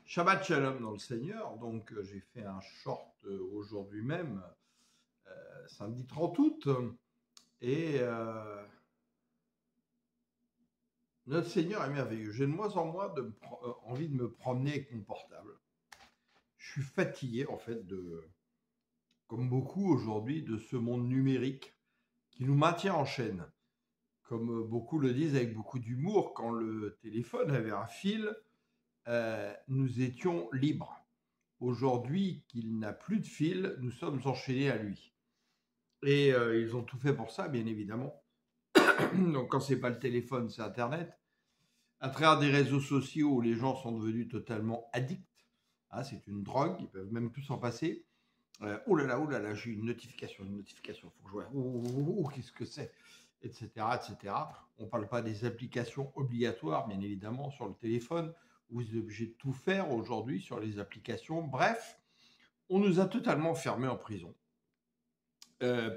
Shabbat Shalom dans le Seigneur. Donc, j'ai fait un short aujourd'hui même, samedi 30 août. Et notre Seigneur est merveilleux. J'ai de moins en moins envie de me promener avec mon portable. Je suis fatigué, en fait, comme beaucoup aujourd'hui, de ce monde numérique qui nous maintient en chaîne. Comme beaucoup le disent avec beaucoup d'humour, quand le téléphone avait un fil, nous étions libres. Aujourd'hui qu'il n'a plus de fil, nous sommes enchaînés à lui. Et ils ont tout fait pour ça, bien évidemment. Donc quand c'est pas le téléphone, c'est Internet. À travers des réseaux sociaux où les gens sont devenus totalement addicts. Ah, c'est une drogue, ils peuvent même plus s'en passer. Oh là là, j'ai une notification, faut que je vois. Qu'est-ce que c'est, etc., etc. On ne parle pas des applications obligatoires, bien évidemment, sur le téléphone. Vous êtes obligé de tout faire aujourd'hui sur les applications. Bref, on nous a totalement fermés en prison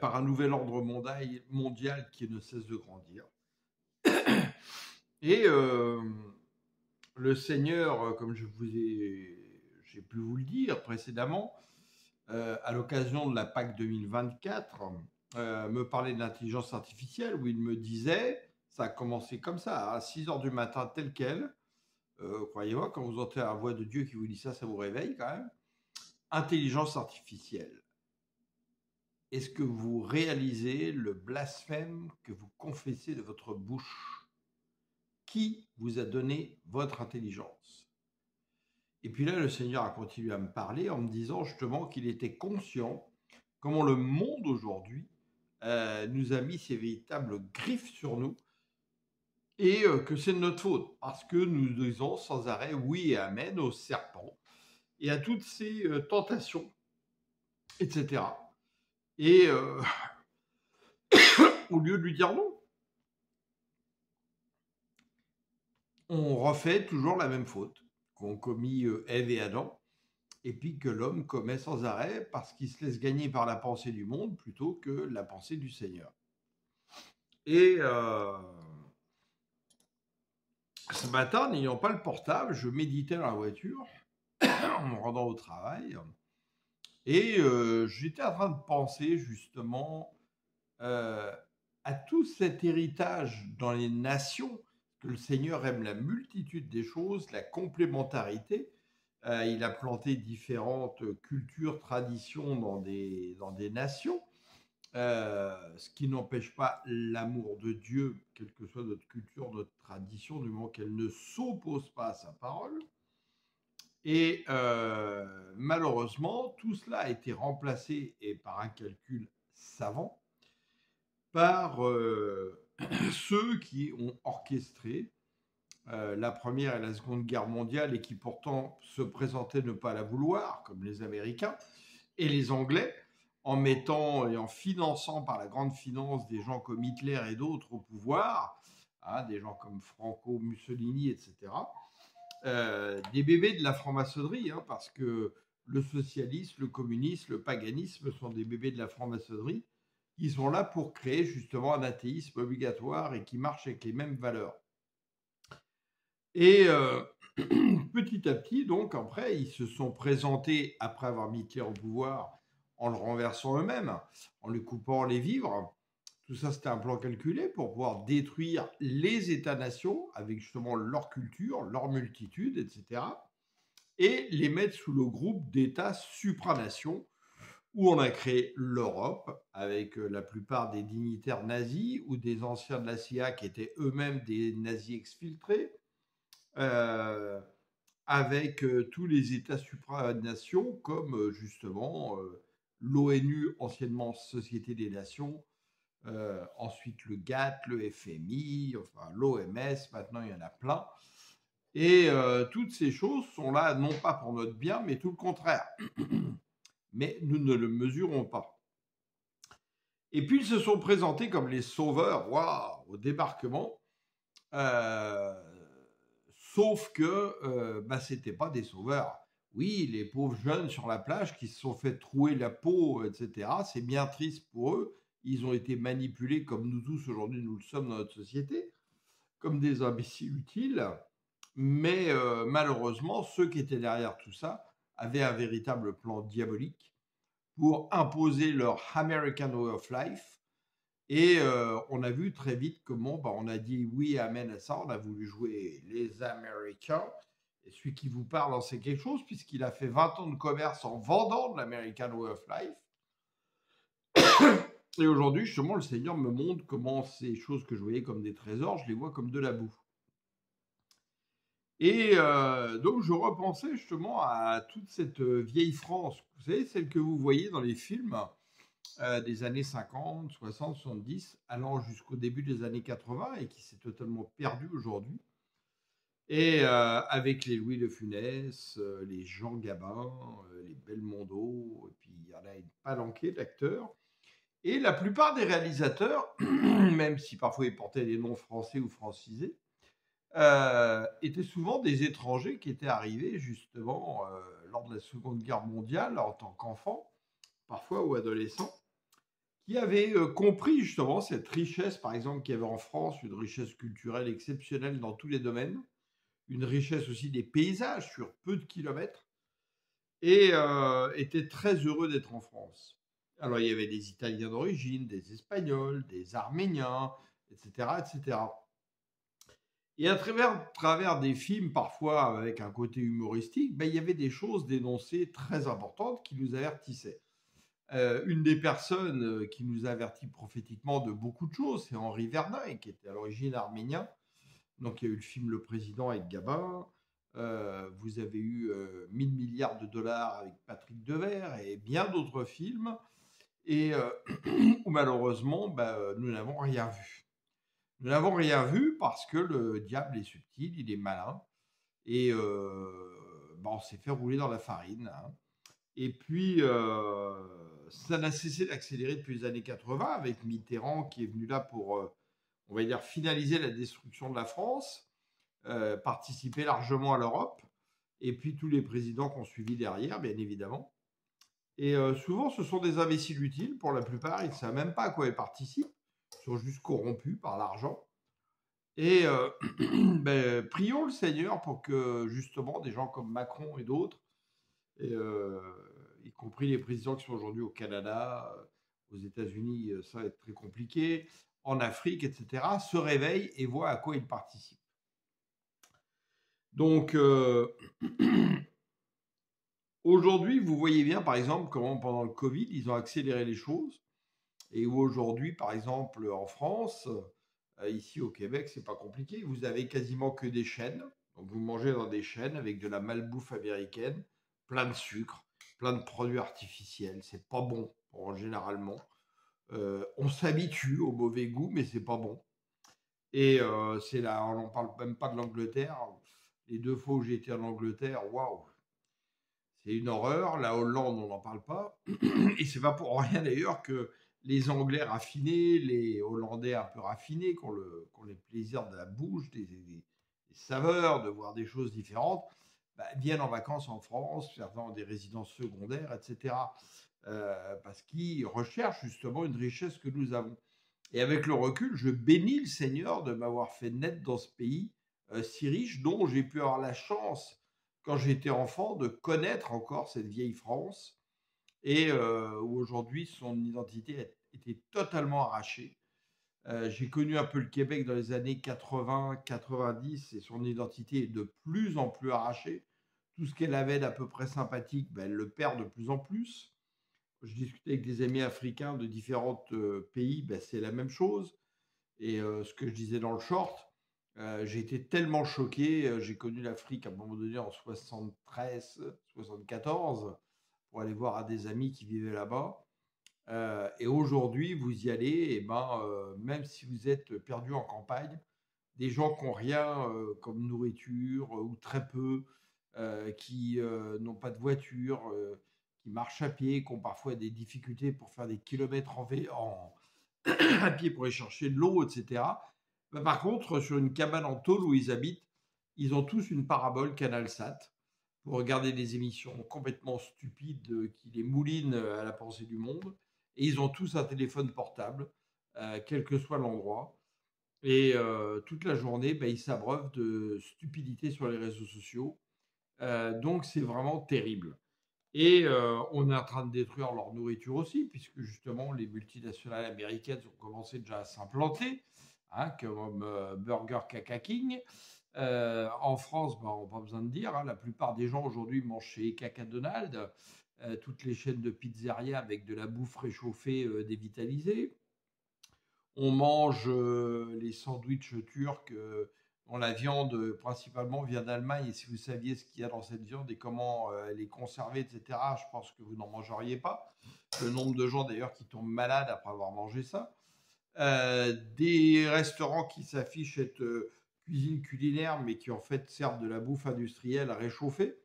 par un nouvel ordre mondial qui ne cesse de grandir. Et le Seigneur, comme j'ai pu vous le dire précédemment, à l'occasion de la Pâque 2024, me parlait de l'intelligence artificielle où il me disait, ça a commencé comme ça, à 6 h du matin tel quel, croyez-moi, quand vous entendez la voix de Dieu qui vous dit ça, ça vous réveille quand même. Intelligence artificielle. Est-ce que vous réalisez le blasphème que vous confessez de votre bouche? Qui vous a donné votre intelligence? Et puis là, le Seigneur a continué à me parler en me disant justement qu'il était conscient comment le monde aujourd'hui nous a mis ces véritables griffes sur nous et que c'est de notre faute parce que nous disons sans arrêt oui et amen au serpent et à toutes ces tentations, etc. Et au lieu de lui dire non, on refait toujours la même faute qu'ont commis Ève et Adam, et puis que l'homme commet sans arrêt parce qu'il se laisse gagner par la pensée du monde plutôt que la pensée du Seigneur. Et ce matin, n'ayant pas le portable, je méditais dans la voiture en me rendant au travail, et j'étais en train de penser justement à tout cet héritage dans les nations, que le Seigneur aime la multitude des choses, la complémentarité. Il a planté différentes cultures, traditions dans des nations, ce qui n'empêche pas l'amour de Dieu, quelle que soit notre culture, notre tradition, du moment qu'elle ne s'oppose pas à sa parole. Et malheureusement, tout cela a été remplacé, et par un calcul savant, par ceux qui ont orchestré la Première et la Seconde Guerre mondiale et qui pourtant se présentaient ne pas la vouloir, comme les Américains et les Anglais, en mettant et en finançant par la grande finance des gens comme Hitler et d'autres au pouvoir, hein, des gens comme Franco, Mussolini, etc. Des bébés de la franc-maçonnerie, hein, parce que le socialisme, le communisme, le paganisme sont des bébés de la franc-maçonnerie. Ils sont là pour créer justement un athéisme obligatoire et qui marche avec les mêmes valeurs. Et petit à petit, donc, après, ils se sont présentés, après avoir mis Hitler au pouvoir, en le renversant eux-mêmes, en lui coupant les vivres. Tout ça, c'était un plan calculé pour pouvoir détruire les États-nations avec justement leur culture, leur multitude, etc. Et les mettre sous le groupe d'États supranations, où on a créé l'Europe, avec la plupart des dignitaires nazis ou des anciens de la CIA qui étaient eux-mêmes des nazis exfiltrés, avec tous les États supranations, comme justement l'ONU, anciennement Société des Nations, ensuite le GATT, le FMI, enfin l'OMS, maintenant il y en a plein. Et toutes ces choses sont là, non pas pour notre bien, mais tout le contraire. Mais nous ne le mesurons pas. Et puis ils se sont présentés comme les sauveurs, waouh, au débarquement, sauf que ce n'étaient pas des sauveurs. Oui, les pauvres jeunes sur la plage qui se sont fait trouer la peau, etc., c'est bien triste pour eux. Ils ont été manipulés comme nous tous aujourd'hui, nous le sommes dans notre société, comme des imbéciles utiles. Mais malheureusement, ceux qui étaient derrière tout ça avaient un véritable plan diabolique pour imposer leur American Way of Life. Et on a vu très vite comment on a dit oui, amen à ça. On a voulu jouer les Américains. Et celui qui vous parle en sait quelque chose, puisqu'il a fait 20 ans de commerce en vendant de l'American Way of Life. Et aujourd'hui, justement, le Seigneur me montre comment ces choses que je voyais comme des trésors, je les vois comme de la boue. Et donc, je repensais justement à toute cette vieille France. Vous savez, celle que vous voyez dans les films des années 50, 60, 70, allant jusqu'au début des années 80 et qui s'est totalement perdue aujourd'hui. Et avec les Louis de Funès, les Jean Gabin, les Belmondo, et puis il y en a une palanquée d'acteurs. Et la plupart des réalisateurs, même si parfois ils portaient des noms français ou francisés, étaient souvent des étrangers qui étaient arrivés justement lors de la Seconde Guerre mondiale en tant qu'enfants, parfois ou adolescents, qui avaient compris justement cette richesse, par exemple, qu'il y avait en France, une richesse culturelle exceptionnelle dans tous les domaines, une richesse aussi des paysages sur peu de kilomètres, et étaient très heureux d'être en France. Alors, il y avait des Italiens d'origine, des Espagnols, des Arméniens, etc., etc. Et à travers des films, parfois avec un côté humoristique, il y avait des choses dénoncées très importantes qui nous avertissaient. Une des personnes qui nous avertit prophétiquement de beaucoup de choses, c'est Henri Verdun, qui était à l'origine arménien. Donc, il y a eu le film Le Président avec Gabin. Vous avez eu 1000 milliards de dollars avec Patrick Devers et bien d'autres films. Et où malheureusement, nous n'avons rien vu. Nous n'avons rien vu parce que le diable est subtil, il est malin. Et on s'est fait rouler dans la farine. Hein. Et puis, ça n'a cessé d'accélérer depuis les années 80 avec Mitterrand qui est venu là pour, on va dire, finaliser la destruction de la France, participer largement à l'Europe, et puis tous les présidents qui ont suivi derrière, bien évidemment. Et souvent, ce sont des imbéciles utiles. Pour la plupart, ils ne savent même pas à quoi ils participent. Ils sont juste corrompus par l'argent. Et prions le Seigneur pour que, justement, des gens comme Macron et d'autres, y compris les présidents qui sont aujourd'hui au Canada, aux États-Unis, ça va être très compliqué, en Afrique, etc., se réveillent et voient à quoi ils participent. Donc, aujourd'hui, vous voyez bien, par exemple, comment pendant le Covid, ils ont accéléré les choses, et où aujourd'hui, par exemple, en France, ici au Québec, c'est pas compliqué, vous avez quasiment que des chaînes, donc vous mangez dans des chaînes avec de la malbouffe américaine, plein de sucre, plein de produits artificiels, c'est pas bon, généralement. On s'habitue au mauvais goût, mais c'est pas bon. Et c'est là, on n'en parle même pas de l'Angleterre. Les 2 fois où j'ai été en Angleterre, waouh, c'est une horreur. La Hollande, on n'en parle pas. Et c'est pas pour rien d'ailleurs que les Anglais raffinés, les Hollandais un peu raffinés, qui ont les plaisirs de la bouche, des saveurs, de voir des choses différentes, viennent en vacances en France, certains ont des résidences secondaires, etc. Parce qu'ils recherchent justement une richesse que nous avons. Et avec le recul, je bénis le Seigneur de m'avoir fait naître dans ce pays si riche, dont j'ai pu avoir la chance, quand j'étais enfant, de connaître encore cette vieille France, et où aujourd'hui son identité était totalement arrachée. J'ai connu un peu le Québec dans les années 80-90 et son identité est de plus en plus arrachée. Tout ce qu'elle avait d'à peu près sympathique, elle le perd de plus en plus. Je discutais avec des amis africains de différents pays, c'est la même chose. Et ce que je disais dans le short, j'ai été tellement choqué. J'ai connu l'Afrique à un moment donné en 73, 74, pour aller voir à des amis qui vivaient là-bas. Et aujourd'hui, vous y allez, et même si vous êtes perdu en campagne, des gens qui n'ont rien comme nourriture ou très peu, qui n'ont pas de voiture, qui marchent à pied, qui ont parfois des difficultés pour faire des kilomètres à pied pour aller chercher de l'eau, etc. Par contre, sur une cabane en tôle où ils habitent, ils ont tous une parabole CanalSat pour regarder des émissions complètement stupides qui les moulinent à la pensée du monde. Et ils ont tous un téléphone portable, quel que soit l'endroit. et toute la journée, bah, ils s'abreuvent de stupidités sur les réseaux sociaux. Donc c'est vraiment terrible. Et on est en train de détruire leur nourriture aussi, puisque justement les multinationales américaines ont commencé déjà à s'implanter, hein, comme Burger Caca King. En France, bah, on n'a pas besoin de dire, hein, la plupart des gens aujourd'hui mangent chez Caca Donald, toutes les chaînes de pizzeria avec de la bouffe réchauffée, dévitalisée. On mange les sandwichs turcs, dont la viande principalement vient d'Allemagne. Et si vous saviez ce qu'il y a dans cette viande et comment elle est conservée, etc., je pense que vous n'en mangeriez pas. Le nombre de gens d'ailleurs qui tombent malades après avoir mangé ça. Des restaurants qui s'affichent être cuisine culinaire, mais qui en fait servent de la bouffe industrielle réchauffée.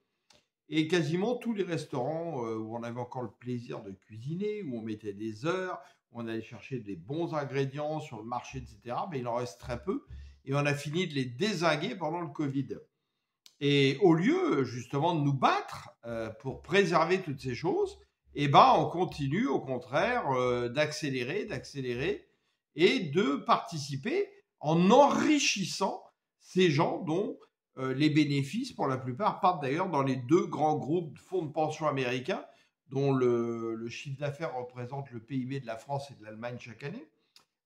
Et quasiment tous les restaurants où on avait encore le plaisir de cuisiner, où on mettait des heures, où on allait chercher des bons ingrédients sur le marché, etc., ben, il en reste très peu. Et on a fini de les dézinguer pendant le Covid. Et au lieu justement de nous battre pour préserver toutes ces choses, eh ben, on continue au contraire d'accélérer et de participer en enrichissant ces gens dont les bénéfices, pour la plupart, partent d'ailleurs dans les deux grands groupes de fonds de pension américains, dont le chiffre d'affaires représente le PIB de la France et de l'Allemagne chaque année.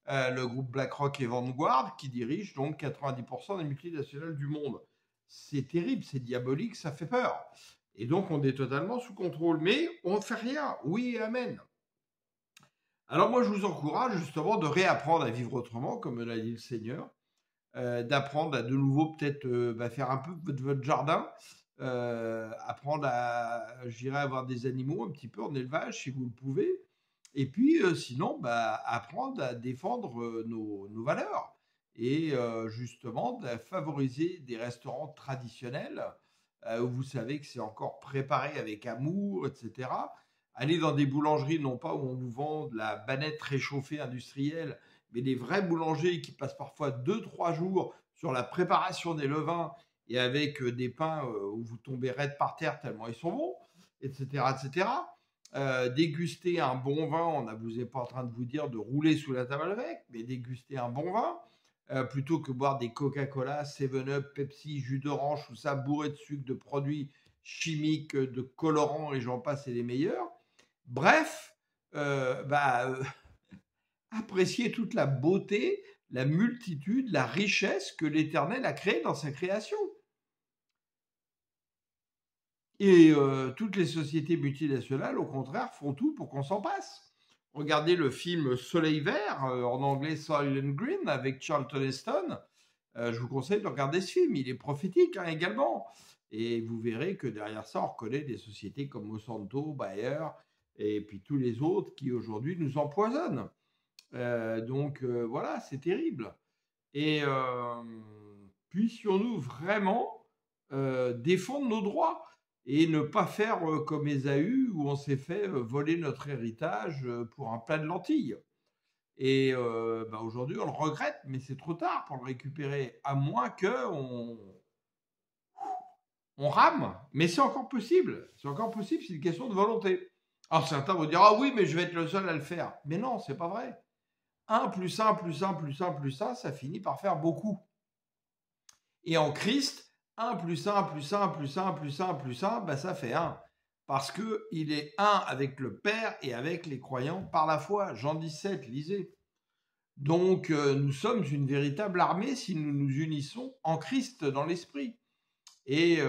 Le groupe BlackRock et Vanguard, qui dirige donc 90% des multinationales du monde. C'est terrible, c'est diabolique, ça fait peur. Et donc, on est totalement sous contrôle. Mais on ne fait rien. Oui et amen. Alors, moi, je vous encourage justement de réapprendre à vivre autrement, comme l'a dit le Seigneur, d'apprendre à de nouveau peut-être faire un peu de votre jardin, apprendre à, je dirais, avoir des animaux un petit peu en élevage si vous le pouvez. Et puis, sinon, bah, apprendre à défendre nos valeurs et justement de favoriser des restaurants traditionnels où vous savez que c'est encore préparé avec amour, etc. Aller dans des boulangeries, non pas où on vous vend de la banette réchauffée industrielle, mais des vrais boulangers qui passent parfois 2-3 jours sur la préparation des levains et avec des pains où vous tombez raide par terre tellement ils sont bons, etc., etc. Déguster un bon vin, on ne vous est pas en train de vous dire de rouler sous la table avec, mais déguster un bon vin, plutôt que boire des Coca-Cola, 7-Up, Pepsi, jus d'orange, tout ça bourré de sucre, de produits chimiques, de colorants et j'en passe et les meilleurs. Bref, apprécier toute la beauté, la multitude, la richesse que l'Éternel a créée dans sa création. Et toutes les sociétés multinationales, au contraire, font tout pour qu'on s'en passe. Regardez le film Soleil vert, en anglais Soylent Green, avec Charlton Heston. Je vous conseille de regarder ce film. Il est prophétique également. Et vous verrez que derrière ça, on reconnaît des sociétés comme Monsanto, Bayer, et puis tous les autres qui aujourd'hui nous empoisonnent. Donc voilà, c'est terrible. Et puissions-nous vraiment défendre nos droits et ne pas faire comme Ésaü où on s'est fait voler notre héritage pour un plat de lentilles. Et aujourd'hui, on le regrette, mais c'est trop tard pour le récupérer, à moins qu'on on rame. Mais c'est encore possible. C'est encore possible, c'est une question de volonté. Alors certains vont dire, ah oui, mais je vais être le seul à le faire. Mais non, c'est pas vrai. 1 plus 1 plus 1 plus 1 plus 1, ça finit par faire beaucoup. Et en Christ, 1 plus 1 plus 1 plus 1 plus 1 plus 1, ben ça fait 1. Parce qu'il est 1 avec le Père et avec les croyants par la foi. Jean 17, lisez. Donc nous sommes une véritable armée si nous nous unissons en Christ dans l'esprit. Et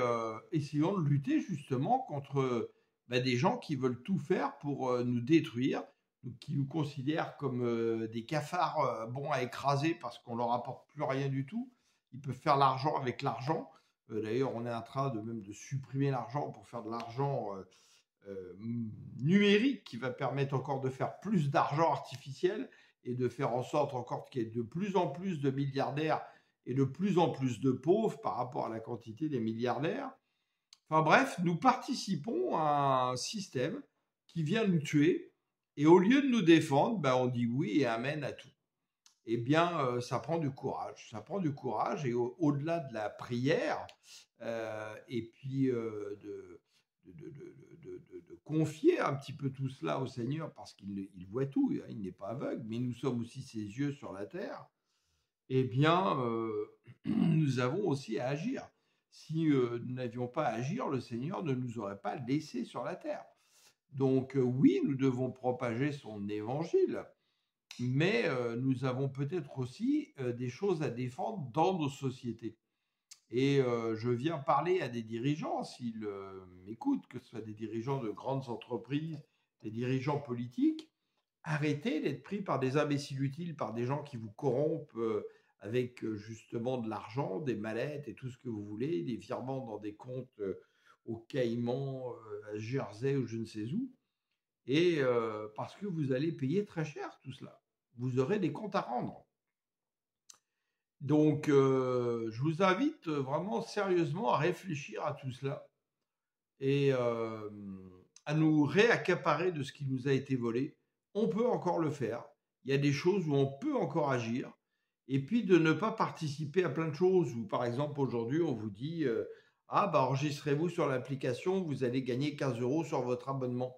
essayons de lutter justement contre des gens qui veulent tout faire pour nous détruire, qui nous considèrent comme des cafards bons à écraser parce qu'on leur apporte plus rien du tout. Ils peuvent faire l'argent avec l'argent. D'ailleurs, on est en train même de supprimer l'argent pour faire de l'argent numérique qui va permettre encore de faire plus d'argent artificiel et de faire en sorte encore qu'il y ait de plus en plus de milliardaires et de plus en plus de pauvres par rapport à la quantité des milliardaires. Enfin bref, nous participons à un système qui vient nous tuer et au lieu de nous défendre, on dit oui et amen à tout. Eh bien, ça prend du courage. Ça prend du courage et au-delà de la prière et puis de confier un petit peu tout cela au Seigneur parce qu'il voit tout, il n'est pas aveugle, mais nous sommes aussi ses yeux sur la terre. eh bien, nous avons aussi à agir. Si nous n'avions pas à agir, le Seigneur ne nous aurait pas laissés sur la terre. Donc oui, nous devons propager son évangile, mais nous avons peut-être aussi des choses à défendre dans nos sociétés. Et je viens parler à des dirigeants, s'ils m'écoutent, que ce soit des dirigeants de grandes entreprises, des dirigeants politiques, arrêtez d'être pris par des imbéciles utiles, par des gens qui vous corrompent avec justement de l'argent, des mallettes et tout ce que vous voulez, des virements dans des comptes au Caïmans, à Jersey ou je ne sais où, et parce que vous allez payer très cher tout cela. Vous aurez des comptes à rendre. Donc, je vous invite vraiment sérieusement à réfléchir à tout cela et à nous réaccaparer de ce qui nous a été volé. On peut encore le faire. Il y a des choses où on peut encore agir. Et puis de ne pas participer à plein de choses où, par exemple, aujourd'hui, on vous dit ah, bah, enregistrez-vous sur l'application, vous allez gagner 15 € sur votre abonnement.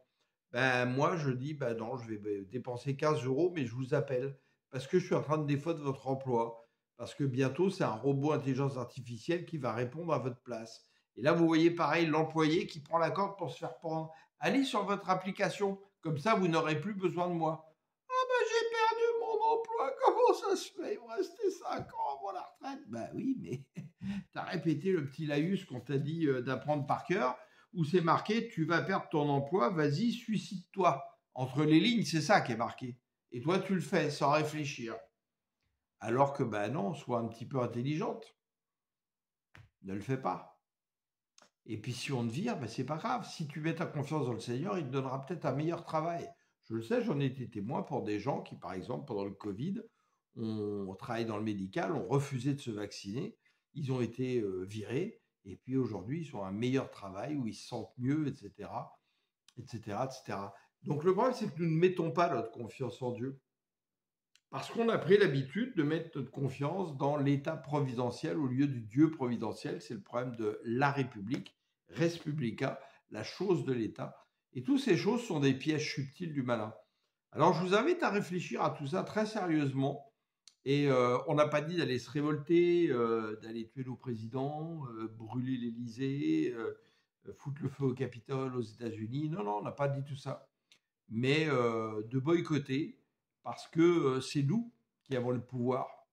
Ben, moi, je dis bah non, je vais dépenser 15 €, mais je vous appelle parce que je suis en train de défendre votre emploi. Parce que bientôt, c'est un robot intelligence artificielle qui va répondre à votre place. Et là, vous voyez pareil l'employé qui prend la corde pour se faire prendre. Allez sur votre application, comme ça, vous n'aurez plus besoin de moi. Ah ben j'ai perdu mon emploi, comment ça se fait? Il me restait 5 ans avant la retraite. Ben oui, mais tu as répété le petit laïus qu'on t'a dit d'apprendre par cœur, où c'est marqué tu vas perdre ton emploi, vas-y, suicide-toi. Entre les lignes, c'est ça qui est marqué. Et toi, tu le fais sans réfléchir. Alors que, ben non, sois un petit peu intelligente. Ne le fais pas. Et puis si on te vire, ben c'est pas grave. Si tu mets ta confiance dans le Seigneur, il te donnera peut-être un meilleur travail. Je le sais, j'en ai été témoin pour des gens qui, par exemple, pendant le Covid, on travaillait dans le médical, ont refusé de se vacciner, ils ont été virés, et puis aujourd'hui, ils ont un meilleur travail, où ils se sentent mieux, etc., etc., etc. Donc le problème, c'est que nous ne mettons pas notre confiance en Dieu. Parce qu'on a pris l'habitude de mettre notre confiance dans l'État providentiel au lieu du Dieu providentiel. C'est le problème de la République, res publica, la chose de l'État. Et toutes ces choses sont des pièges subtils du malin. Alors je vous invite à réfléchir à tout ça très sérieusement. Et on n'a pas dit d'aller se révolter, d'aller tuer nos présidents, brûler l'Élysée, foutre le feu au Capitole aux États-Unis. Non, non, on n'a pas dit tout ça. Mais de boycotter, parce que c'est nous qui avons le pouvoir.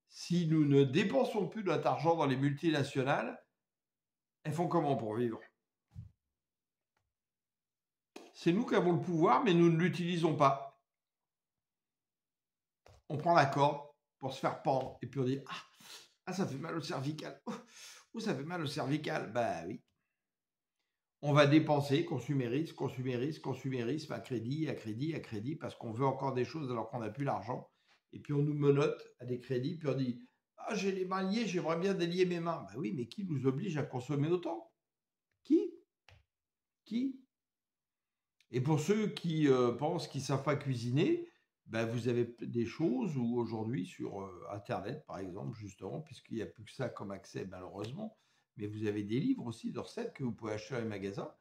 Si nous ne dépensons plus de notre argent dans les multinationales, elles font comment pour vivre? C'est nous qui avons le pouvoir, mais nous ne l'utilisons pas. On prend la corde pour se faire pendre, et puis on dit ah ça fait mal au cervical. Oh, ça fait mal au cervical. Bah oui. On va dépenser, consumérisme, consumérisme, consumérisme, à crédit, à crédit, à crédit, parce qu'on veut encore des choses alors qu'on n'a plus l'argent. Et puis on nous menotte à des crédits, puis on dit ah, j'ai les mains liées, j'aimerais bien délier mes mains. Ben oui, mais qui nous oblige à consommer autant? Qui? Qui? Et pour ceux qui pensent qu'ils ne savent pas cuisiner, ben vous avez des choses où aujourd'hui sur Internet, par exemple, justement, puisqu'il n'y a plus que ça comme accès, malheureusement, mais vous avez des livres aussi de recettes que vous pouvez acheter dans les magasins,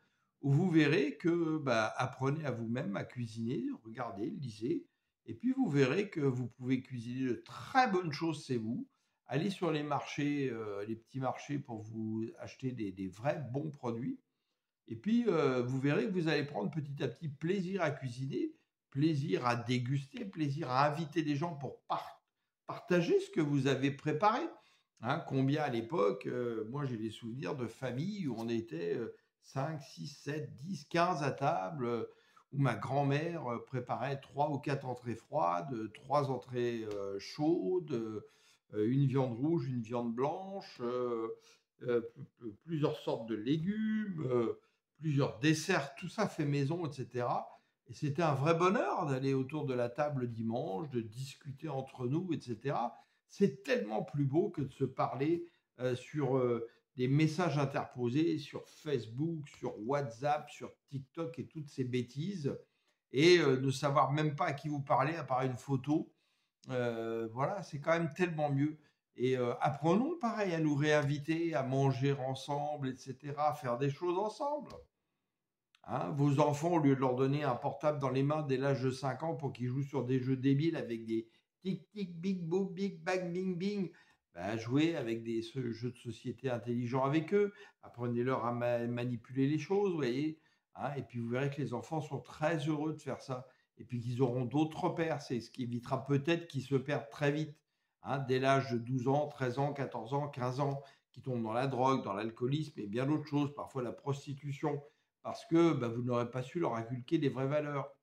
où vous verrez que apprenez à vous-même à cuisiner, regardez, lisez, et puis vous verrez que vous pouvez cuisiner de très bonnes choses, c'est vous. Allez sur les marchés, les petits marchés pour vous acheter des vrais bons produits. Et puis, vous verrez que vous allez prendre petit à petit plaisir à cuisiner, plaisir à déguster, plaisir à inviter des gens pour partager ce que vous avez préparé. Hein, combien à l'époque, moi j'ai des souvenirs de familles où on était 5, 6, 7, 10, 15 à table, où ma grand-mère préparait 3 ou 4 entrées froides, 3 entrées chaudes, une viande rouge, une viande blanche, plusieurs sortes de légumes, plusieurs desserts, tout ça fait maison, etc. Et c'était un vrai bonheur d'aller autour de la table dimanche, de discuter entre nous, etc. C'est tellement plus beau que de se parler sur des messages interposés sur Facebook, sur WhatsApp, sur TikTok et toutes ces bêtises, et ne savoir même pas à qui vous parlez à part une photo. Voilà, c'est quand même tellement mieux. Et apprenons pareil à nous réinviter, à manger ensemble, etc., à faire des choses ensemble. Hein, vos enfants, au lieu de leur donner un portable dans les mains dès l'âge de 5 ans pour qu'ils jouent sur des jeux débiles avec des tic tic, big boom, big bang, bing bing. Bah, jouez avec ce jeux de société intelligents avec eux. Apprenez-leur à manipuler les choses, vous voyez. Hein, et puis vous verrez que les enfants sont très heureux de faire ça. Et puis qu'ils auront d'autres repères. C'est ce qui évitera peut-être qu'ils se perdent très vite. Hein, dès l'âge de 12 ans, 13 ans, 14 ans, 15 ans, qui tombent dans la drogue, dans l'alcoolisme et bien d'autres choses, parfois la prostitution, parce que bah, vous n'aurez pas su leur inculquer des vraies valeurs.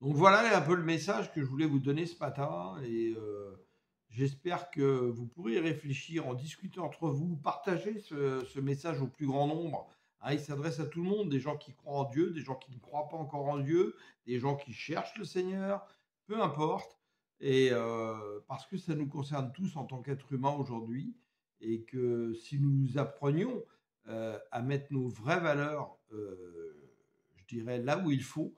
Donc voilà un peu le message que je voulais vous donner ce matin et j'espère que vous pourrez y réfléchir, en discuter entre vous, partager ce message au plus grand nombre. Hein, il s'adresse à tout le monde, des gens qui croient en Dieu, des gens qui ne croient pas encore en Dieu, des gens qui cherchent le Seigneur, peu importe. Et parce que ça nous concerne tous en tant qu'êtres humains aujourd'hui et que si nous apprenions à mettre nos vraies valeurs, je dirais, là où il faut,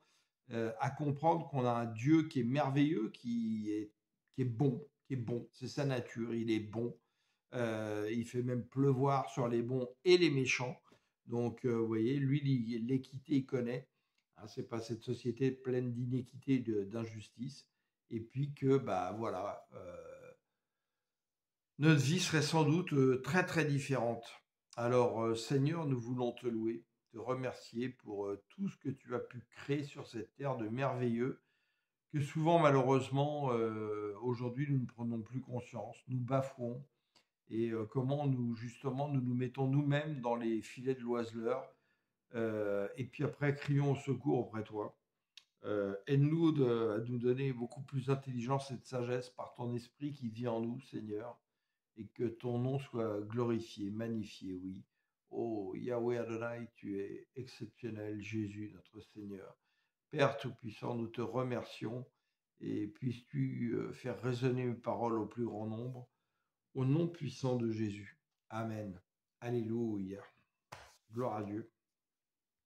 à comprendre qu'on a un Dieu qui est merveilleux, qui est bon, qui est bon. C'est sa nature, il est bon. Il fait même pleuvoir sur les bons et les méchants. Donc, vous voyez, lui, l'équité, il connaît. Hein, c'est pas cette société pleine d'inéquité et d'injustice. Et puis que, bah voilà, notre vie serait sans doute très très différente. Alors, Seigneur, nous voulons te louer, te remercier pour tout ce que tu as pu créer sur cette terre de merveilleux, que souvent, malheureusement, aujourd'hui, nous ne prenons plus conscience, nous bafouons, et comment nous, justement, nous nous mettons nous-mêmes dans les filets de l'oiseleur, et puis après, crions au secours auprès de toi. Aide-nous à nous donner beaucoup plus d'intelligence et de sagesse par ton esprit qui vit en nous, Seigneur, et que ton nom soit glorifié, magnifié, oui. Oh, Yahweh Adonai, tu es exceptionnel, Jésus, notre Seigneur. Père Tout-Puissant, nous te remercions et puisses-tu faire résonner mes paroles au plus grand nombre, au nom puissant de Jésus. Amen. Alléluia. Gloire à Dieu.